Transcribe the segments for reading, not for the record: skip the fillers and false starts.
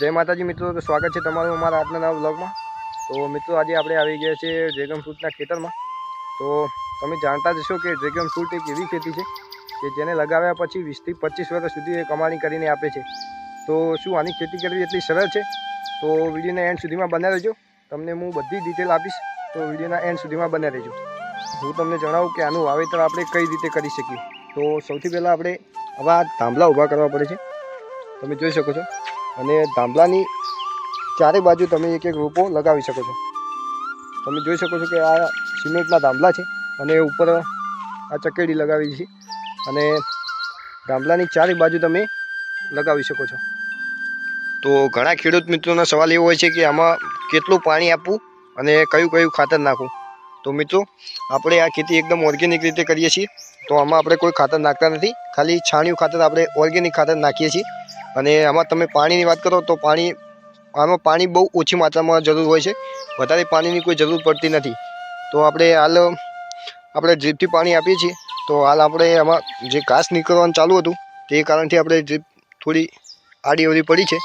જય માતાજી મિત્રો, તો સ્વાગત છે તમારું અમારા આજના નવા વ્લોગમાં। તો મિત્રો આજે આપણે આવી ગયા છે ડ્રેગન ફ્રૂટના ખેતરમાં। તો તમે જાણતા જ હશો કે ડ્રેગન ફ્રૂટ એક એવી ખેતી છે કે જેને લગાવ્યા પછી 20 થી 25 વર્ષ સુધી એ કમાણી કરીને આપે છે। તો શું આની ખેતી કરવી એટલી સરળ છે? તો વિડીયોના એન્ડ સુધીમાં બન્યા રહેજો, તમને હું બધી ડિટેલ આપીશ। તો વિડીયોના એન્ડ સુધીમાં બન્યા રહેજો। હું તમને જણાવું કે આનું વાવેતર આપણે કઈ રીતે કરી શકીએ। તો સૌથી પહેલાં આપણે આવા થાંભલા ઊભા કરવા પડે છે, તમે જોઈ શકો છો। અને થાંભલાની ચારે બાજુ તમે એક એક રોપો લગાવી શકો છો। તમે જોઈ શકો છો કે આ સિમેન્ટના થાંભલા છે અને ઉપર આ ચકેડી લગાવી છે અને થાંભલાની ચારે બાજુ તમે લગાવી શકો છો। તો ઘણા ખેડૂત મિત્રોનો સવાલ એવો હોય છે કે આમાં કેટલું પાણી આપવું અને કયું કયું ખાતર નાખવું। તો મિત્રો આપણે આ ખેતી એકદમ ઓર્ગેનિક રીતે કરીએ છીએ। તો આમાં આપણે કોઈ ખાતર નાખતા નથી, ખાલી છાણિયું ખાતર આપણે ઓર્ગેનિક ખાતર નાખીએ છીએ। અને આમાં તમે પાણીની વાત કરો તો આમાં પાણી બહુ ઓછી માત્રામાં જરૂર હોય છે, વધારે પાણીની કોઈ જરૂર પડતી નથી। તો આપણે ડ્રીપથી પાણી આપીએ છીએ। તો હાલ આપણે આમાં જે ઘાસ નીકળવાનું ચાલુ હતું તે કારણથી આપણે ડ્રીપ થોડી આડી અવળી પડી છે।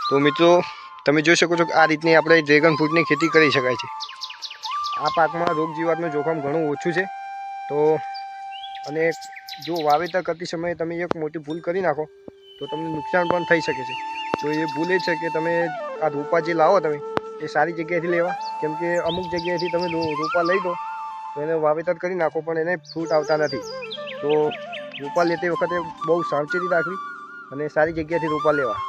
તો મિત્રો તમે જોઈ શકો છો કે આ રીતની આપણે ડ્રેગન ફ્રૂટની ખેતી કરી શકાય છે। આ પાકમાં રોગ જીવાતનું જોખમ ઘણું ઓછું છે। તો અને જો વાવેતર કરતી સમયે તમે એક મોટી ભૂલ કરી નાખો તો તમને નુકસાન પણ થઈ શકે છે। તો એ ભૂલ એ છે કે તમે આ રોપા જે લાવો તમે એ સારી જગ્યાએથી લેવા, કેમ કે અમુક જગ્યાએથી તમે રોપા લઈ દો તો એને વાવેતર કરી નાખો પણ એને ફ્રૂટ આવતા નથી। તો રોપા લેતી વખતે બહુ સાવચેતી રાખવી અને સારી જગ્યાએથી રોપા લેવા।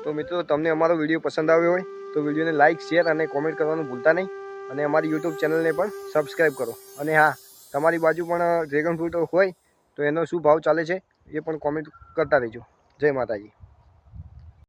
તો મિત્રો તમને અમારો વિડીયો પસંદ આવ્યો હોય તો વિડીયોને લાઇક, શેર અને કોમેન્ટ કરવાનું ભૂલતા નહીં। અને અમારી યુટ્યુબ ચેનલને પણ સબસ્ક્રાઈબ કરો। અને હા, તમારી બાજુ પણ ડ્રેગન ફ્રૂટ હોય તો એનો શું ભાવ ચાલે છે એ પણ કોમેન્ટ કરતા રહેજો। જય માતાજી।